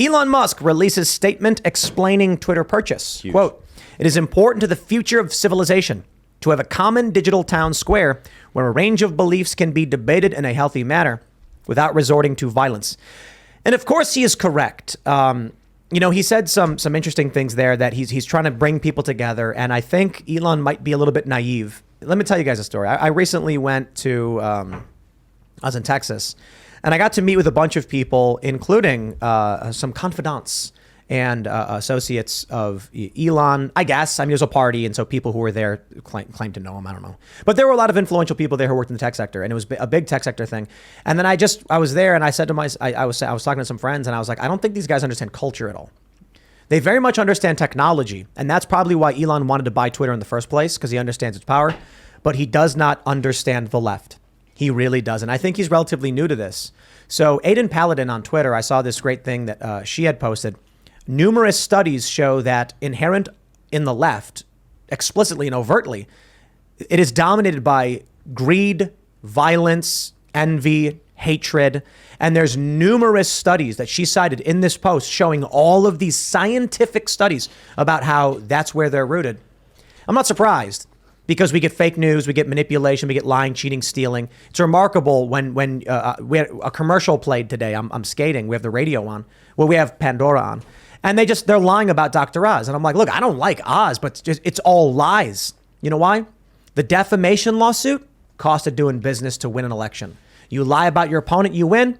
Elon Musk releases statement explaining Twitter purchase. Huge. Quote, "It is important to the future of civilization to have a common digital town square where a range of beliefs can be debated in a healthy manner without resorting to violence." And of course, he is correct. He said some interesting things there that he's trying to bring people together. And I think Elon might be a little bit naive. Let me tell you guys a story. I recently went to, I was in Texas, and I got to meet with a bunch of people, including some confidants and associates of Elon, I guess. I mean, it was a party, and so people who were there claimed to know him. I don't know. But there were a lot of influential people there who worked in the tech sector, and it was a big tech sector thing. And then I was there, and I said to I was talking to some friends, and I was like, I don't think these guys understand culture at all. They very much understand technology, and that's probably why Elon wanted to buy Twitter in the first place, because he understands its power. But he does not understand the left. He really doesn't. I think he's relatively new to this. So Aiden Paladin on Twitter, I saw this great thing that she had posted. Numerous studies show that inherent in the left, explicitly and overtly, it is dominated by greed, violence, envy, hatred. And there's numerous studies that she cited in this post showing all of these scientific studies about how that's where they're rooted. I'm not surprised. Because we get fake news, we get manipulation, we get lying, cheating, stealing. It's remarkable when we had a commercial played today. I'm skating. We have the radio on. Well, we have Pandora on. And they're lying about Dr. Oz. And I'm like, look, I don't like Oz, but it's all lies. You know why? The defamation lawsuit cost of doing business to win an election. You lie about your opponent, you win,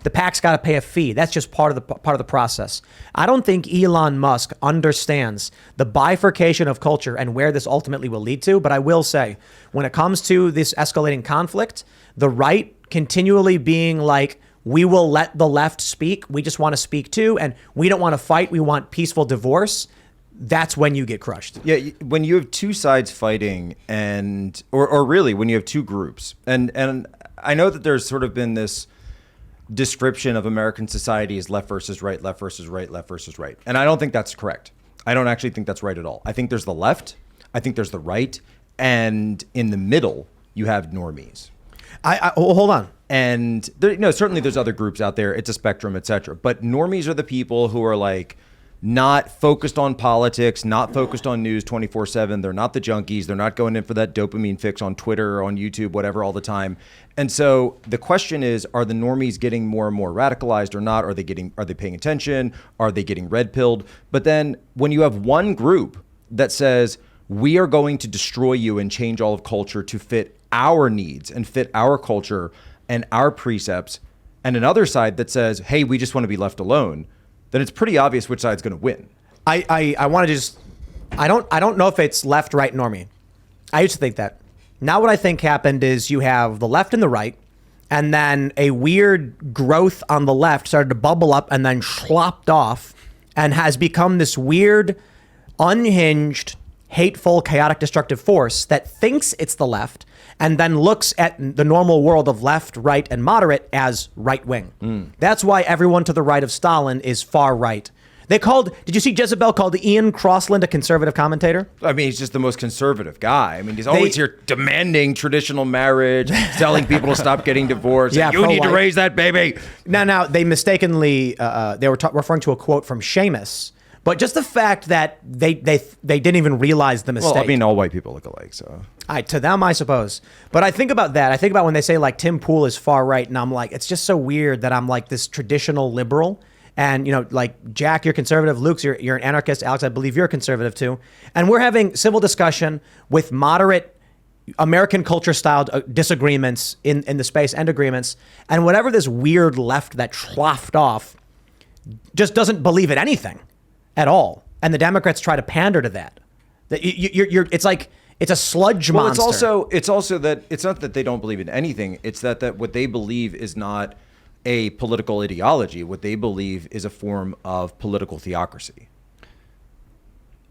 the PAC's got to pay a fee. That's just part of the process. I don't think Elon Musk understands the bifurcation of culture and where this ultimately will lead to. But I will say, when it comes to this escalating conflict, the right continually being like, we will let the left speak. We just want to speak too. And we don't want to fight. We want peaceful divorce. That's when you get crushed. Yeah, when you have two sides fighting or really when you have two groups. And I know that there's sort of been this description of American society as left versus right, left versus right, left versus right. And I don't think that's correct. I don't actually think that's right at all. I think there's the left, I think there's the right, and in the middle, you have normies. Hold on. And certainly there's other groups out there. It's a spectrum, etc. But normies are the people who are like not focused on politics, not focused on news 24/7. They're not the junkies. They're not going in for that dopamine fix on Twitter or on YouTube, whatever, all the time. And so the question is, are the normies getting more and more radicalized or not? Are they paying attention? Are they getting red pilled? But then when you have one group that says, we are going to destroy you and change all of culture to fit our needs and fit our culture and our precepts, and another side that says, hey, we just want to be left alone, then it's pretty obvious which side's going to win. I want to just, I don't know if it's left, right, normie. I used to think that. Now what I think happened is you have the left and the right, and then a weird growth on the left started to bubble up and then slopped off and has become this weird, unhinged, hateful, chaotic, destructive force that thinks it's the left and then looks at the normal world of left, right, and moderate as right wing. That's why everyone to the right of Stalin is far right. Did you see Jezebel called Ian Crossland a conservative commentator? I mean, he's just the most conservative guy. I mean, he's always here demanding traditional marriage, telling people to stop getting divorced. Yeah, you need to raise that baby. Now they mistakenly, they were referring to a quote from Seamus. But just the fact that they didn't even realize the mistake. Well, I mean, all white people look alike, so. To them, I suppose. But I think about that. I think about when they say like Tim Pool is far right, and I'm like, it's just so weird that I'm like this traditional liberal. And, like, Jack, you're conservative. Luke, you're an anarchist. Alex, I believe you're a conservative, too. And we're having civil discussion with moderate American culture-style disagreements in the space and agreements. And whatever this weird left that sloughed off just doesn't believe in anything at all. And the Democrats try to pander to that. It's like it's a sludge monster. It's also that it's not that they don't believe in anything. It's that what they believe is not a political ideology. What they believe is a form of political theocracy.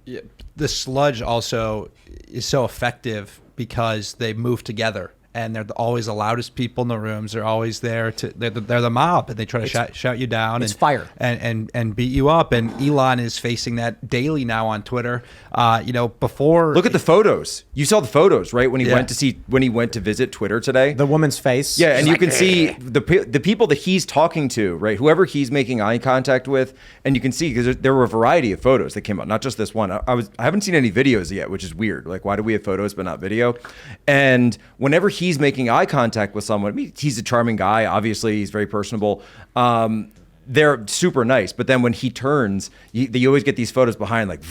Yeah, the sludge also is so effective because they move together and they're always the loudest people in the rooms. They're always there they're the mob, and they try to shout you down. It's fire. And beat you up. And Elon is facing that daily now on Twitter. Before, look at the photos. You saw the photos, right? When he went to visit Twitter today. The woman's face. Yeah, and you can see the people that he's talking to, right? Whoever he's making eye contact with, and you can see because there were a variety of photos that came out, not just this one. I haven't seen any videos yet, which is weird. Like, why do we have photos but not video? And whenever he's making eye contact with someone, I mean, he's a charming guy. Obviously, he's very personable. They're super nice, but then when he turns, you always get these photos behind, like,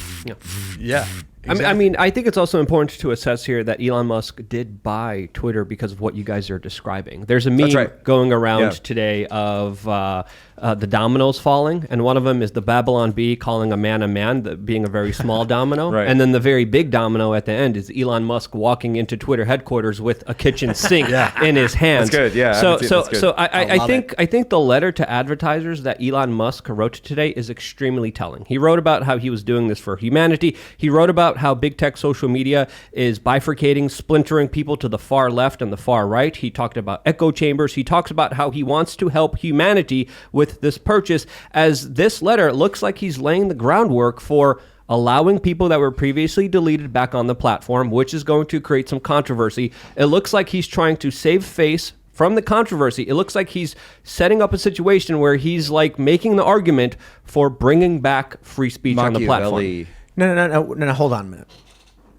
yeah. Exactly. I mean, I think it's also important to assess here that Elon Musk did buy Twitter because of what you guys are describing. There's a meme going around today of the dominoes falling, and one of them is the Babylon Bee calling a man, being a very small domino, Right. and then the very big domino at the end is Elon Musk walking into Twitter headquarters with a kitchen sink in his hands. That's good, yeah. So I think the letter to advertisers that Elon Musk wrote today is extremely telling. He wrote about how he was doing this for humanity. He wrote about how big tech social media is bifurcating, splintering people to the far left and the far right. He talked about echo chambers. He talks about how he wants to help humanity with this purchase, as this letter looks like he's laying the groundwork for allowing people that were previously deleted back on the platform, which is going to create some controversy. It looks like he's trying to save face from the controversy. It looks like he's setting up a situation where he's like making the argument for bringing back free speech on the platform. No, hold on a minute.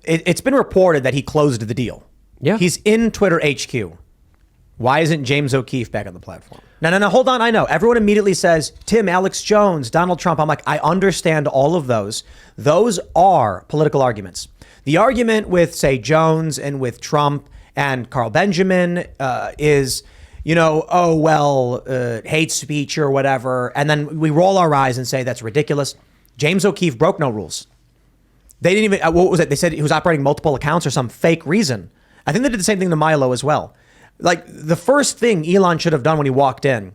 It's been reported that he closed the deal. Yeah. He's in Twitter HQ. Why isn't James O'Keefe back on the platform? No, hold on. I know. Everyone immediately says, Tim, Alex Jones, Donald Trump. I'm like, I understand all of those. Those are political arguments. The argument with, say, Jones and with Trump and Carl Benjamin is, hate speech or whatever. And then we roll our eyes and say that's ridiculous. James O'Keefe broke no rules. They didn't even, what was it? They said he was operating multiple accounts or some fake reason. I think they did the same thing to Milo as well. Like, the first thing Elon should have done when he walked in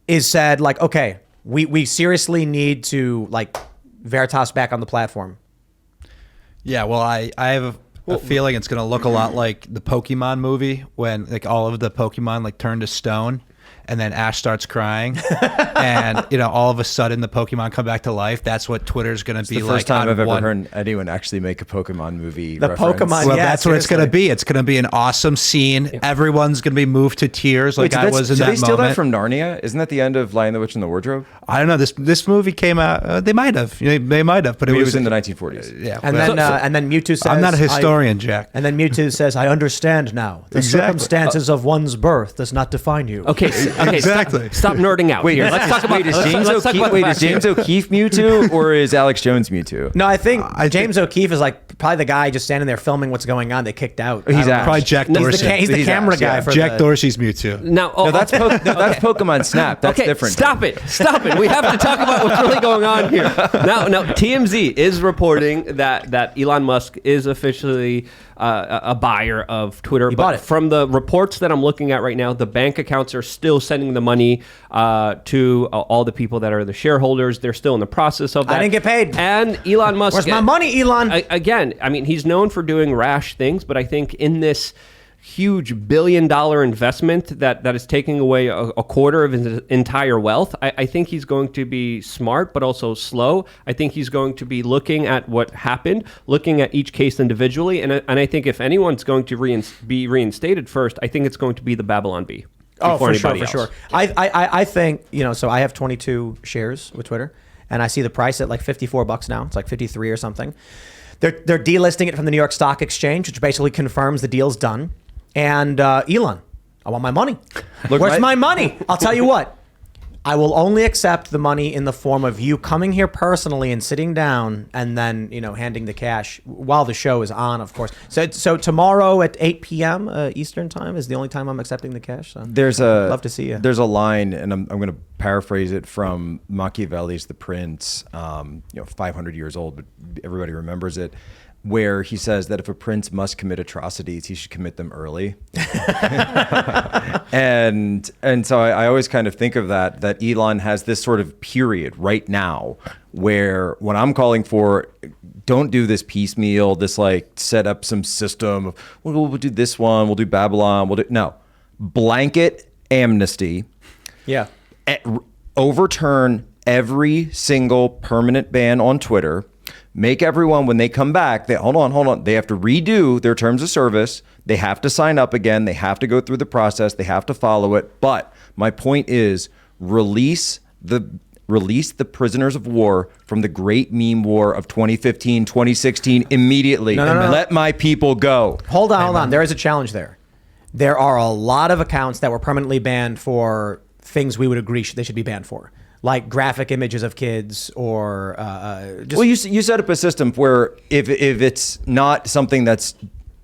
is said, like, okay, we seriously need to, like, Veritas back on the platform. Yeah, well, I have a feeling it's going to look a lot like the Pokemon movie when, like, all of the Pokemon, like, turn to stone. And then Ash starts crying, and all of a sudden the Pokemon come back to life. That's what Twitter's going to be like. The first time I've ever heard anyone actually make a Pokemon movie. The reference. Pokemon, well, yeah, that's what it's going to be. It's going to be an awesome scene. Yeah. Everyone's going to be moved to tears, like I was in that moment. Did they steal that from Narnia? Isn't that the end of Lion, the Witch, and the Wardrobe? I don't know. This movie came out. They might have. They might have, but it was in the 1940s. Yeah, and then Mewtwo says, "I'm not a historian, Jack." And then Mewtwo says, "I understand now. The circumstances of one's birth does not define you." Okay, exactly. Stop nerding out. Here. Let's talk about. Is James O'Keefe Mewtwo or is Alex Jones Mewtwo? No, I think James O'Keefe is like probably the guy just standing there filming what's going on. They kicked out. He's probably Jack Dorsey. He's the camera guy. Yeah. For Jack Dorsey's Mewtwo. No, that's Pokemon Snap. That's different. Stop it. We have to talk about what's really going on here. Now, TMZ is reporting that Elon Musk is officially a buyer of Twitter. He bought it. From the reports that I'm looking at right now, the bank accounts are still sending the money to all the people that are the shareholders. They're still in the process of that. I didn't get paid. And Elon Musk. Where's my money, Elon? Again, I mean, he's known for doing rash things, but I think in this huge $1 billion investment that is taking away a quarter of his entire wealth, I think he's going to be smart, but also slow. I think he's going to be looking at what happened, looking at each case individually. And I think if anyone's going to be reinstated first, I think it's going to be the Babylon Bee. Oh, for sure. I think, so I have 22 shares with Twitter, and I see the price at like $54 now. It's like 53 or something. They're delisting it from the New York Stock Exchange, which basically confirms the deal's done. And Elon, I want my money. Where's my money? I'll tell you what. I will only accept the money in the form of you coming here personally and sitting down and then, handing the cash while the show is on, of course. So tomorrow at 8 p.m. Eastern time is the only time I'm accepting the cash. So love to see you. There's a line, and I'm going to paraphrase it from Machiavelli's The Prince, 500 years old, but everybody remembers it. where he says that if a prince must commit atrocities, he should commit them early. and so I always kind of think of that Elon has this sort of period right now where when I'm calling for, don't do this piecemeal, this like set up some system of, we'll do this one, we'll do Babylon, no, blanket amnesty. Yeah. Overturn every single permanent ban on Twitter. Make everyone, when they come back, hold on. They have to redo their terms of service. They have to sign up again. They have to go through the process. They have to follow it. But my point is, release the prisoners of war from the great meme war of 2015, 2016 immediately. No. Let my people go. Hold on. There is a challenge there. There are a lot of accounts that were permanently banned for things we would agree they should be banned for, like graphic images of kids or just... Well, you set up a system where if it's not something that's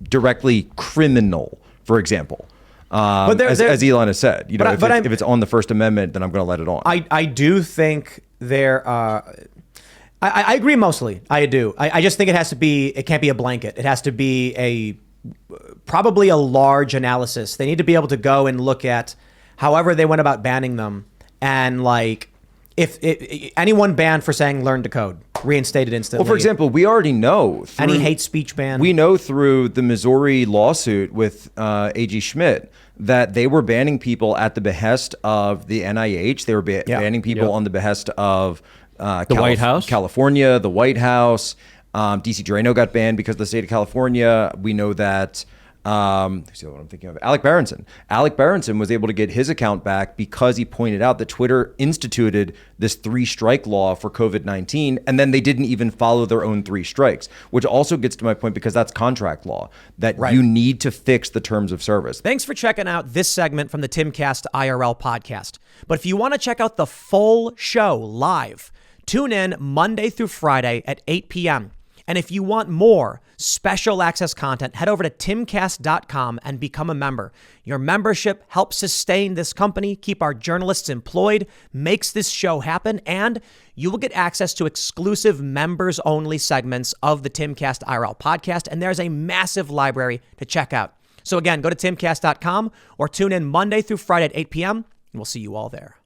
directly criminal, for example, as Elon has said, if it's on the First Amendment, then I'm going to let it on. I do think there I agree mostly. I do. I just think it can't be a blanket. It has to be probably a large analysis. They need to be able to go and look at however they went about banning them, and like if anyone banned for saying learn to code, reinstated instantly. Well, for example, we already know any hate speech ban. We know through the Missouri lawsuit with A.G. Schmidt that they were banning people at the behest of the NIH. They were banning people on the behest of the White House, California, the White House. DC Drano got banned because of the state of California. We know that. Who's the other one I'm thinking of? Alec Berenson. Alec Berenson was able to get his account back because he pointed out that Twitter instituted this 3-strike law for COVID-19, and then they didn't even follow their own 3 strikes, which also gets to my point because that's contract law, that you need to fix the terms of service. Thanks for checking out this segment from the Timcast IRL podcast. But if you want to check out the full show live, tune in Monday through Friday at 8 p.m. And if you want more special access content, head over to timcast.com and become a member. Your membership helps sustain this company, keep our journalists employed, makes this show happen, and you will get access to exclusive members-only segments of the Timcast IRL podcast, and there's a massive library to check out. So again, go to timcast.com or tune in Monday through Friday at 8 p.m., and we'll see you all there.